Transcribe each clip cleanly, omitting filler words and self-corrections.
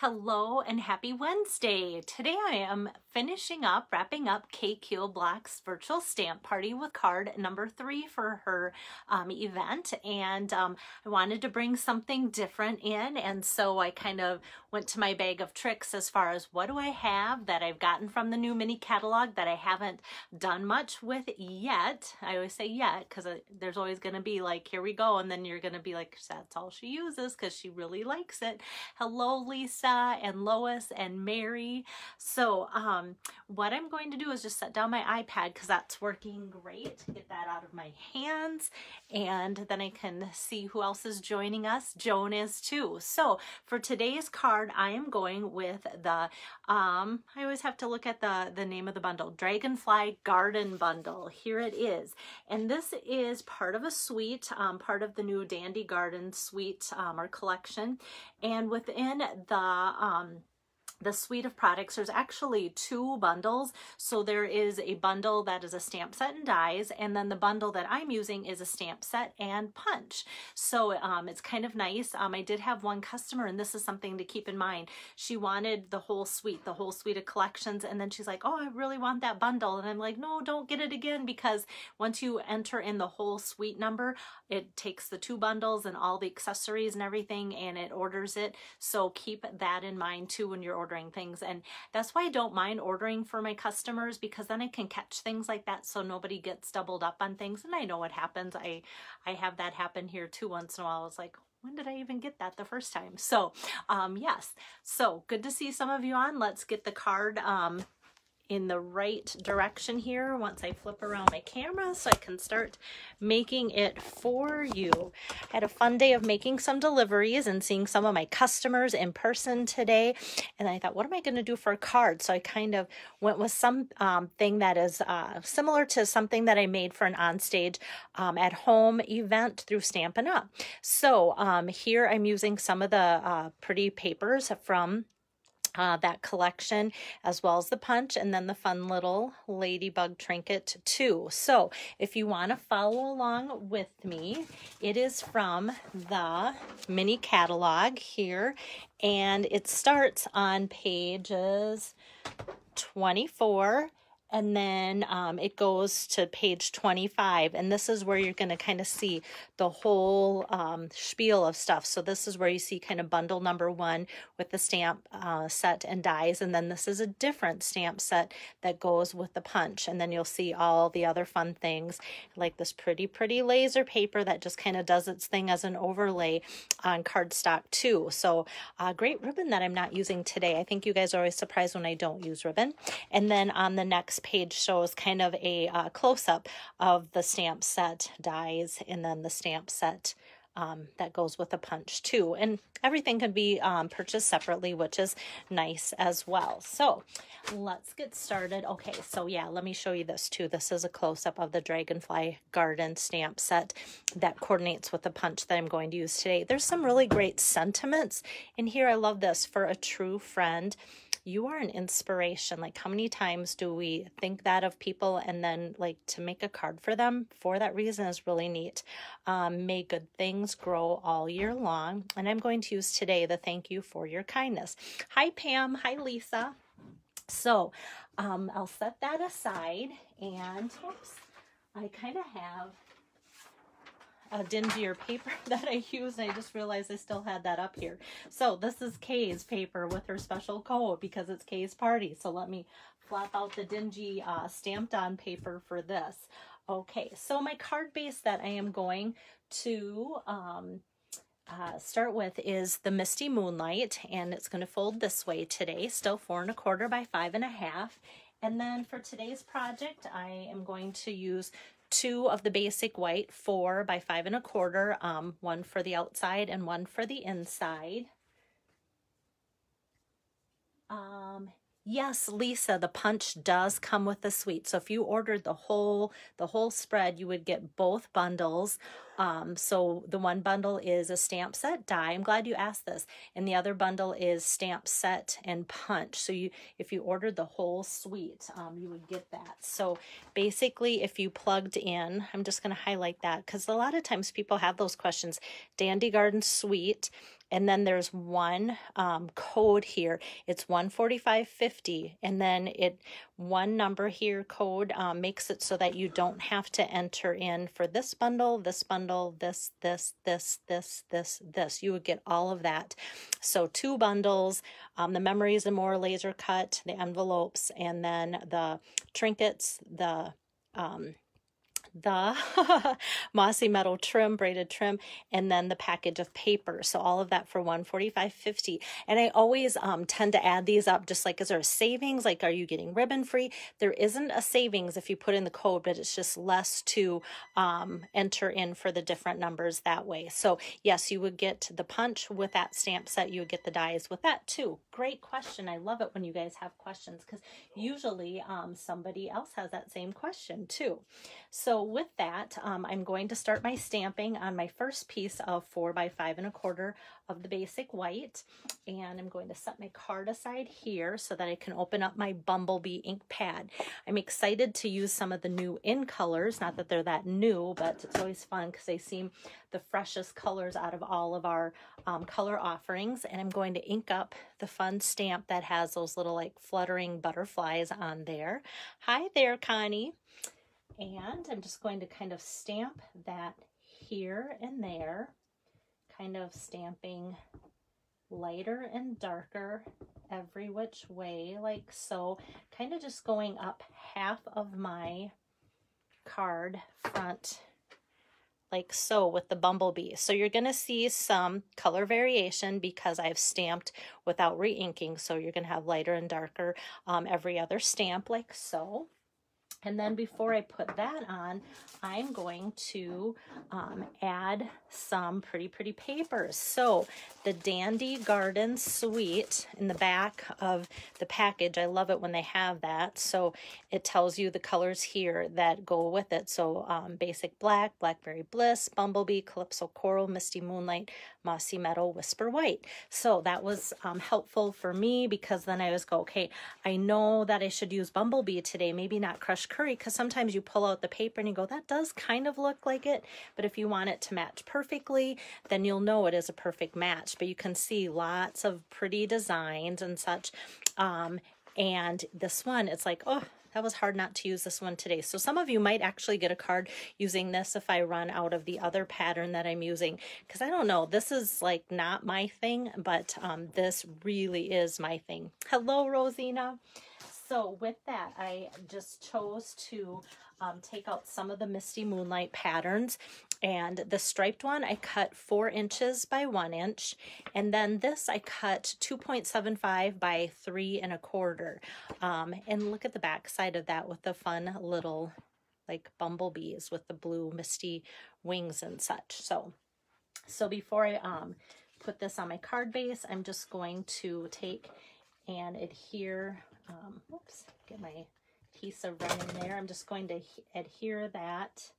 Hello and happy Wednesday. Today I am wrapping up KQ Black's virtual stamp party with card number 3 for her event. And I wanted to bring something different in. And so I kind of went to my bag of tricks as far as what do I have that I've gotten from the new mini catalog that I haven't done much with yet. I always say yet because there's always going to be like, here we go. And then you're going to be like, that's all she uses because she really likes it. Hello, Lisa and Lois and Mary. So what I'm going to do is just set down my iPad because that's working great. Get that out of my hands and then I can see who else is joining us. Joan is too. So for today's card, I am going with the, I always have to look at the name of the bundle, Dragonfly Garden Bundle. Here it is. And this is part of a suite, part of the new Dandy Garden suite or collection. And within the suite of products, there's actually 2 bundles. So there is a bundle that is a stamp set and dies, and then the bundle that I'm using is a stamp set and punch. So it's kind of nice. I did have one customer, and this is something to keep in mind. She wanted the whole suite of collections, and then she's like, oh, I really want that bundle. And I'm like, no, don't get it again, because once you enter in the whole suite number, it takes the 2 bundles and all the accessories and everything, and it orders it. So keep that in mind too when you're ordering things. And that's why I don't mind ordering for my customers, because then I can catch things like that so nobody gets doubled up on things. And I know what happens. I have that happen here too once in a while. I was like, when did I even get that the first time? So yes, so good to see some of you on. Let's get the card in the right direction here once I flip around my camera so I can start making it for you. I had a fun day of making some deliveries and seeing some of my customers in person today, and I thought, what am I going to do for a card? So I kind of went with some thing that is similar to something that I made for an onstage at home event through Stampin' Up. So here I'm using some of the pretty papers from that collection, as well as the punch, and then the fun little ladybug trinket too. So if you want to follow along with me, it is from the mini catalog here, and it starts on pages 24. And then it goes to page 25, and this is where you're going to kind of see the whole spiel of stuff. So this is where you see kind of bundle number 1 with the stamp set and dies, and then this is a different stamp set that goes with the punch. And then you'll see all the other fun things, like this pretty laser paper that just kind of does its thing as an overlay on cardstock too. So great ribbon that I'm not using today. I think you guys are always surprised when I don't use ribbon. And then on the next page shows kind of a close-up of the stamp set dies, and then the stamp set that goes with the punch too. And everything can be purchased separately, which is nice as well. So let's get started. Okay, so yeah, let me show you this too. This is a close-up of the Dragonfly Garden stamp set that coordinates with the punch that I'm going to use today. There's some really great sentiments in here. I love this. For a true friend, you are an inspiration. Like, how many times do we think that of people, and then like to make a card for them for that reason is really neat. May good things grow all year long. And I'm going to use today the thank you for your kindness. Hi, Pam. Hi, Lisa. So I'll set that aside, and oops, I kind of have a dingier paper that I used, and I just realized I still had that up here. So this is Kay's paper with her special code because it's Kay's party. So let me flap out the dingy stamped on paper for this. Okay, so my card base that I am going to start with is the Misty Moonlight, and it's going to fold this way today, still 4 1/4 by 5 1/2. And then for today's project, I am going to use 2 of the basic white 4 by 5 1/4, one for the outside and one for the inside. Yes, Lisa, the punch does come with the suite. So if you ordered the whole spread, you would get both bundles. So the one bundle is a stamp set die. I'm glad you asked this. And the other bundle is stamp set and punch. So if you ordered the whole suite, you would get that. So basically, if you plugged in, I'm just going to highlight that because a lot of times people have those questions. Dandy Garden Suite and then there's one code here. It's 145.50, and then one number here code makes it so that you don't have to enter in for this bundle, this, this. You would get all of that. So 2 bundles, the Memories and More laser cut, the envelopes, and then the trinkets, the mossy metal trim, braided trim, and then the package of paper. So all of that for $145.50. And I always tend to add these up, just like, is there a savings? Like, are you getting ribbon free? There isn't a savings if you put in the code, but it's just less to enter in for the different numbers that way. So yes, you would get the punch with that stamp set. You would get the dies with that too. Great question. I love it when you guys have questions, because usually somebody else has that same question too. So with that, I'm going to start my stamping on my first piece of 4 by 5 1/4 of the basic white. And I'm going to set my card aside here so that I can open up my Bumblebee ink pad. I'm excited to use some of the new in colors. Not that they're that new, but it's always fun because they seem the freshest colors out of all of our color offerings. And I'm going to ink up the fun stamp that has those little like fluttering butterflies on there. Hi there, Connie. And I'm just going to kind of stamp that here and there, kind of stamping lighter and darker every which way, like so, kind of just going up half of my card front, like so, with the Bumblebee. So you're going to see some color variation because I've stamped without re-inking. So you're going to have lighter and darker every other stamp, like so. And then before I put that on, I'm going to add some pretty papers. So the Dandy Garden Suite in the back of the package, I love it when they have that. So it tells you the colors here that go with it. So Basic Black, Blackberry Bliss, Bumblebee, Calypso Coral, Misty Moonlight, Mossy Meadow, Whisper White. So that was helpful for me, because then I always go, okay, I know that I should use Bumblebee today, maybe not Crushed Curry, because sometimes you pull out the paper and you go, that does kind of look like it. But if you want it to match perfectly, then you'll know it is a perfect match. But you can see lots of pretty designs and such. And this one, it's like, oh, that was hard not to use this one today. So some of you might actually get a card using this if I run out of the other pattern that I'm using. Because I don't know, this is like not my thing, but this really is my thing. Hello, Rosina. So with that, I just chose to take out some of the Misty Moonlight patterns. And the striped one, I cut 4 inches by 1 inch. And then this, I cut 2.75 by 3 1/4. And look at the back side of that with the fun little like bumblebees with the blue misty wings and such. So before I put this on my card base, I'm just going to take and adhere, whoops, get my piece of red in there. I'm just going to adhere that,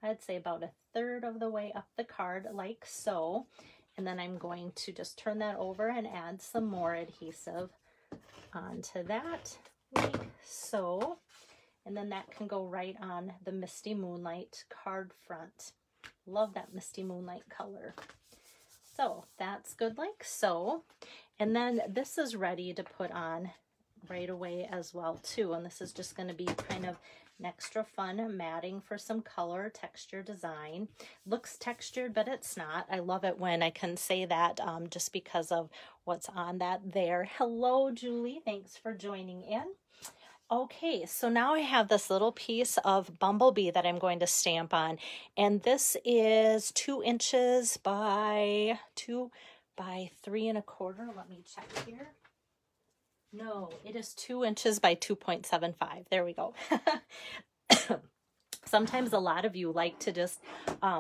I'd say about 1/3 of the way up the card, like so. And then I'm going to just turn that over and add some more adhesive onto that, like so. And then that can go right on the Misty Moonlight card front. Love that Misty Moonlight color. So that's good, like so. And then this is ready to put on right away as well too. And this is just going to be kind of an extra fun matting for some color, texture design. Looks textured, but it's not. I love it when I can say that just because of what's on that there. Hello, Julie. Thanks for joining in. Okay, so now I have this little piece of Bumblebee that I'm going to stamp on. And this is 2 inches by 2 by 3 1/4. Let me check here. No, it is 2 inches by 2.75. There we go. Sometimes a lot of you like to just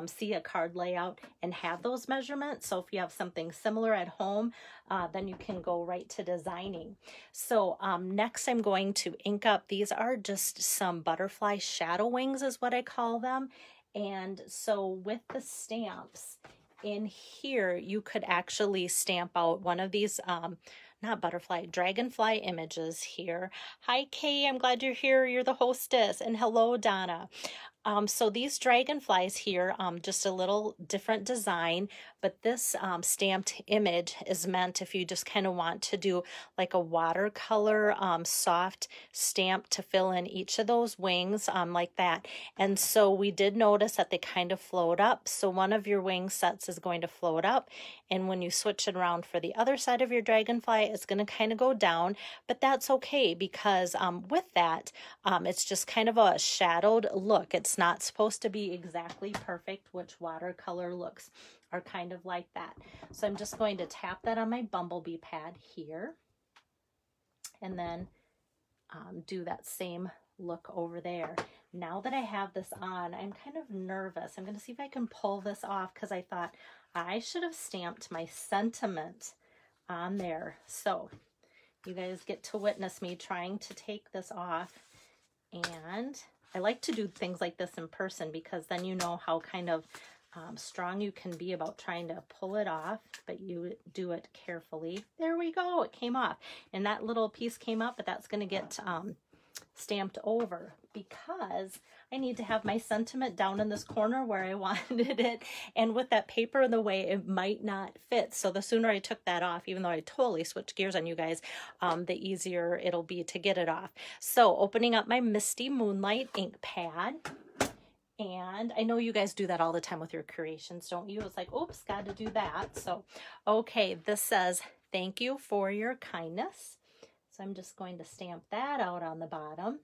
see a card layout and have those measurements. So if you have something similar at home, then you can go right to designing. So next I'm going to ink up. These are just some butterfly shadow wings is what I call them. And so with the stamps in here, you could actually stamp out one of these not butterfly, dragonfly images here. Hi, Kay, I'm glad you're here. You're the hostess. And hello, Donna. So these dragonflies here, just a little different design, but this stamped image is meant if you just kind of want to do like a watercolor soft stamp to fill in each of those wings like that. And so we did notice that they kind of float up. So one of your wing sets is going to float up, and when you switch it around for the other side of your dragonfly, it's going to kind of go down, but that's okay because with that, it's just kind of a shadowed look. It's not supposed to be exactly perfect, which watercolor looks are kind of like that. So I'm just going to tap that on my bumblebee pad here, and then do that same look over there. Now that I have this on, I'm kind of nervous. I'm going to see if I can pull this off because I thought I should have stamped my sentiment on there. So you guys get to witness me trying to take this off. And I like to do things like this in person because then you know how kind of strong you can be about trying to pull it off, but you do it carefully. There we go, it came off. And that little piece came up, but that's going to get stamped over because I need to have my sentiment down in this corner where I wanted it, and with that paper in the way, it might not fit. So the sooner I took that off, even though I totally switched gears on you guys, the easier it'll be to get it off. So opening up my Misty Moonlight ink pad, and I know you guys do that all the time with your creations, don't you? It's like, oops, got to do that. So, okay, this says, thank you for your kindness. So I'm just going to stamp that out on the bottom.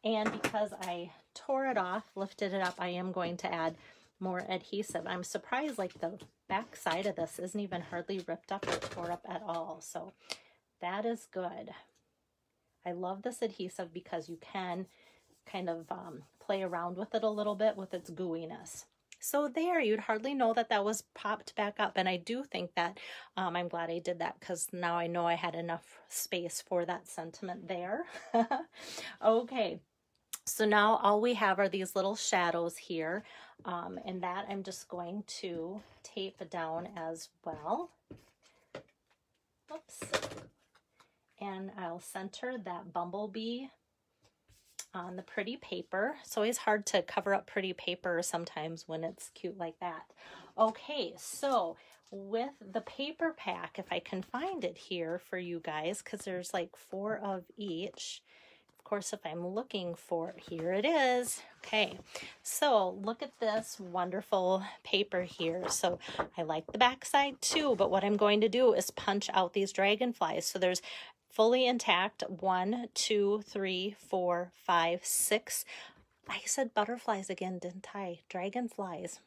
And because I tore it off, lifted it up, I am going to add more adhesive. I'm surprised like the back side of this isn't even hardly ripped up or tore up at all. So that is good. I love this adhesive because you can kind of play around with it a little bit with its gooiness. So there, you'd hardly know that that was popped back up. And I do think that I'm glad I did that because now I know I had enough space for that sentiment there. Okay, so now all we have are these little shadows here. And that I'm just going to tape down as well. Oops. And I'll center that bumblebee on the pretty paper. It's always hard to cover up pretty paper sometimes when it's cute like that. Okay, so with the paper pack, if I can find it here for you guys, because there's like 4 of each. Of course, if I'm looking for it, here it is. Okay, so look at this wonderful paper here. So I like the back side too, but what I'm going to do is punch out these dragonflies. So there's fully intact 1, 2, 3, 4, 5, 6. I said butterflies again, didn't I? Dragonflies.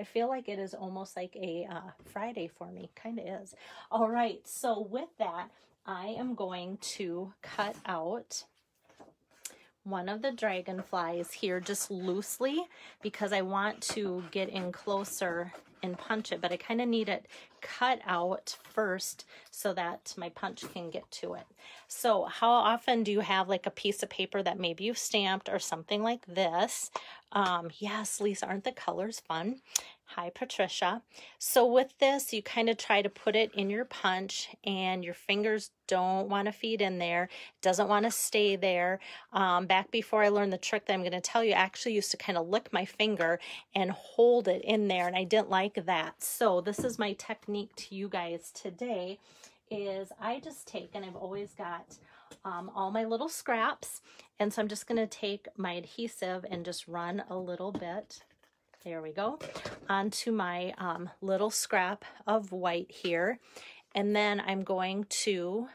I feel like it is almost like a Friday for me. Kind of is. All right, so with that, I am going to cut out one of the dragonflies here just loosely because I want to get in closer and punch it, but I kind of need it cut out first so that my punch can get to it. So how often do you have like a piece of paper that maybe you've stamped or something like this? Yes, Lisa, aren't the colors fun? Hi, Patricia. So with this, you kind of try to put it in your punch and your fingers don't want to feed in there. It doesn't want to stay there. Back before I learned the trick that I'm going to tell you, I actually used to kind of lick my finger and hold it in there, and I didn't like that. So this is my technique to you guys today is I just take, and I've always got all my little scraps, and so I'm just going to take my adhesive and just run a little bit. There we go, onto my little scrap of white here. And then I'm going to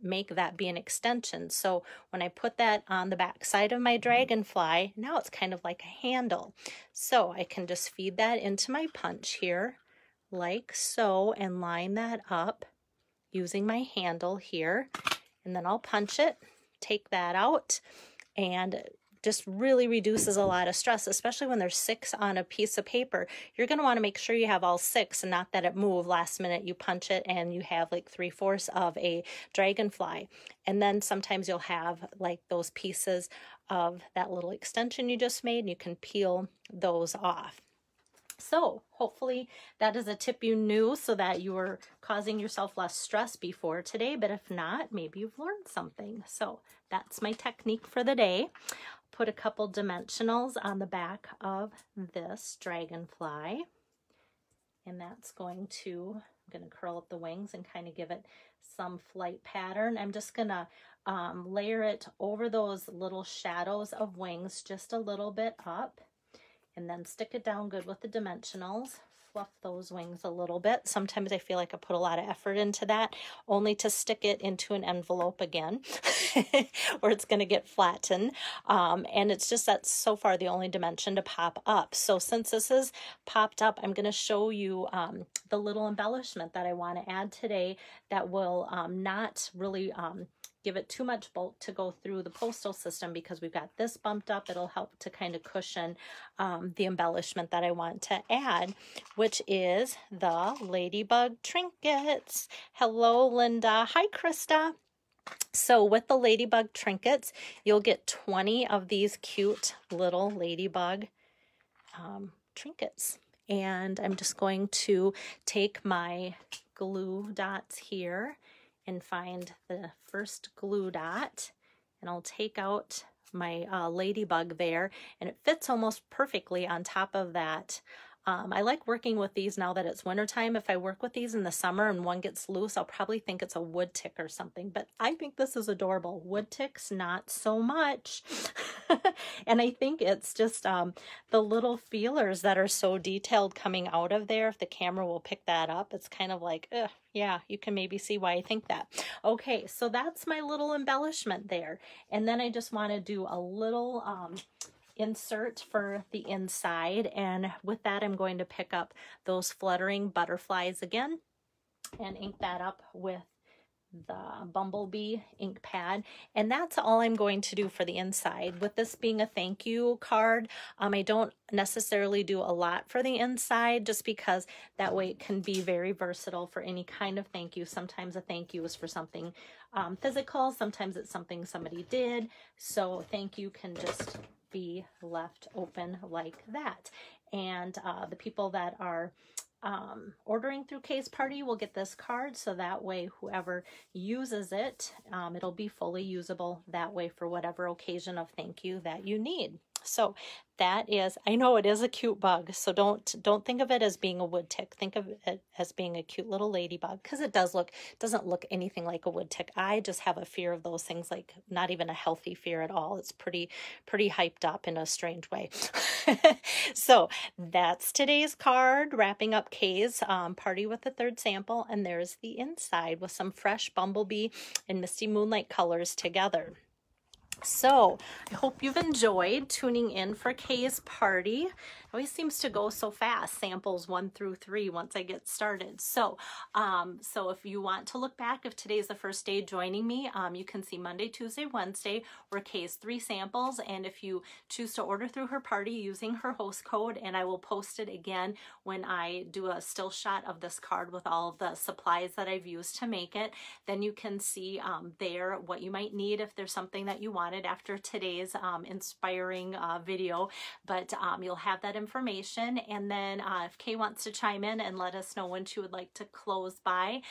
make that be an extension. So when I put that on the back side of my dragonfly, now it's kind of like a handle. So I can just feed that into my punch here, like so, and line that up using my handle here. And then I'll punch it, take that out, and just really reduces a lot of stress, especially when there's 6 on a piece of paper. You're going to want to make sure you have all 6 and not that it move last minute. You punch it and you have like 3/4 of a dragonfly. And then sometimes you'll have like those pieces of that little extension you just made, and you can peel those off. So hopefully that is a tip you knew so that you were causing yourself less stress before today. But if not, maybe you've learned something. So that's my technique for the day. Put a couple dimensionals on the back of this Dragonfly. And that's going to, I'm going to curl up the wings and kind of give it some flight pattern. I'm just going to layer it over those little shadows of wings just a little bit up, and then stick it down good with the dimensionals. Fluff those wings a little bit. Sometimes I feel like I put a lot of effort into that, only to stick it into an envelope again where it's going to get flattened. And it's just that's so far the only dimension to pop up. So since this is popped up, I'm going to show you the little embellishment that I want to add today that will not really give it too much bulk to go through the postal system, because we've got this bumped up. It'll help to kind of cushion the embellishment that I want to add, which is the ladybug trinkets. Hello, Linda. Hi, Krista. So with the ladybug trinkets, you'll get 20 of these cute little ladybug trinkets. And I'm just going to take my glue dots here and find the first glue dot, and I'll take out my ladybug there, and it fits almost perfectly on top of that. I like working with these now that it's wintertime. If I work with these in the summer and one gets loose, I'll probably think it's a wood tick or something, but I think this is adorable. Wood ticks, not so much. And I think it's just the little feelers that are so detailed coming out of there. If the camera will pick that up, it's kind of like, yeah, you can maybe see why I think that. Okay, so that's my little embellishment there. And then I just want to do a little insert for the inside, and with that I'm going to pick up those fluttering butterflies again and ink that up with the bumblebee ink pad, and that's all I'm going to do for the inside. With this being a thank you card, I don't necessarily do a lot for the inside, just because that way it can be very versatile for any kind of thank you. Sometimes a thank you is for something physical, sometimes it's something somebody did, so thank you can just be left open like that. And the people that are ordering through Kay's Party will get this card, so that way whoever uses it, it'll be fully usable that way for whatever occasion of thank you that you need. So that is, I know it is a cute bug, so don't think of it as being a wood tick. Think of it as being a cute little ladybug, because it doesn't look anything like a wood tick. I just have a fear of those things, like not even a healthy fear at all. It's pretty hyped up in a strange way. So that's today's card, wrapping up Kay's Party with the Third Sample, and there's the inside with some fresh bumblebee and misty moonlight colors together. So I hope you've enjoyed tuning in for Kay's Party. It always seems to go so fast, samples 1 through 3 once I get started. So so if you want to look back, if today's the first day joining me, you can see Monday, Tuesday, Wednesday were Kay's 3 samples. And if you choose to order through her party using her host code, and I will post it again when I do a still shot of this card with all of the supplies that I've used to make it, then you can see there what you might need if there's something that you wanted after today's inspiring video. But you'll have that information, and then if Kay wants to chime in and let us know when she would like to close by,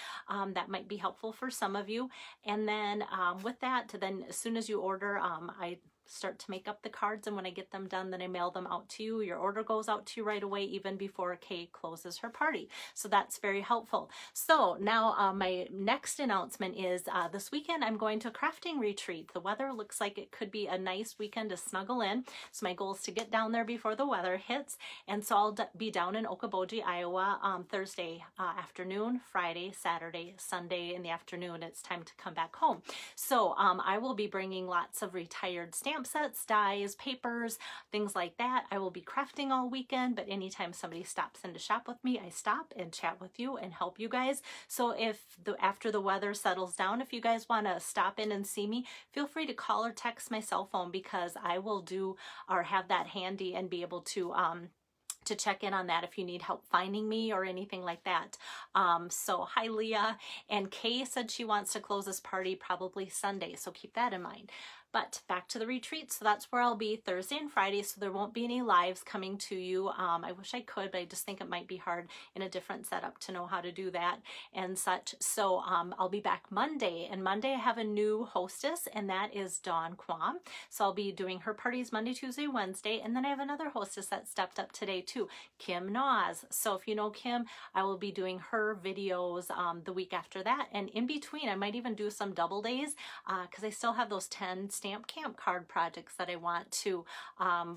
that might be helpful for some of you. And then with that, then as soon as you order, I start to make up the cards, and when I get them done, then I mail them out to you. Your order goes out to you right away, even before Kay closes her party. So that's very helpful. So now my next announcement is this weekend I'm going to a crafting retreat. The weather looks like it could be a nice weekend to snuggle in. So my goal is to get down there before the weather hits. And so I'll be down in Okoboji, Iowa, Thursday afternoon, Friday, Saturday, Sunday in the afternoon. It's time to come back home. So I will be bringing lots of retired stamp sets, dies, papers, things like that. I will be crafting all weekend, but anytime somebody stops in to shop with me, I stop and chat with you and help you guys. So if after the weather settles down, if you guys want to stop in and see me, feel free to call or text my cell phone, because I will do or have that handy and be able to check in on that if you need help finding me or anything like that. So hi Leah, and Kay said she wants to close this party probably Sunday, so keep that in mind. But back to the retreat. So that's where I'll be Thursday and Friday. So there won't be any lives coming to you. I wish I could, but I just think it might be hard in a different setup to know how to do that and such. So I'll be back Monday, and Monday I have a new hostess, and that is Dawn Kwam. So I'll be doing her parties Monday, Tuesday, Wednesday, and then I have another hostess that stepped up today too, Kim Nas. So if you know Kim, I will be doing her videos the week after that, and in between I might even do some double days because I still have those 10 stamp camp card projects that I want to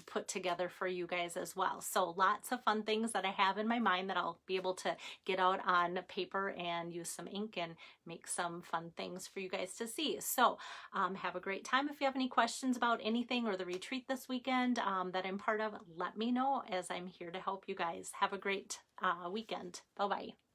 put together for you guys as well. So lots of fun things that I have in my mind that I'll be able to get out on paper and use some ink and make some fun things for you guys to see. So have a great time. If you have any questions about anything or the retreat this weekend that I'm part of, let me know, as I'm here to help you guys. Have a great weekend. Bye-bye.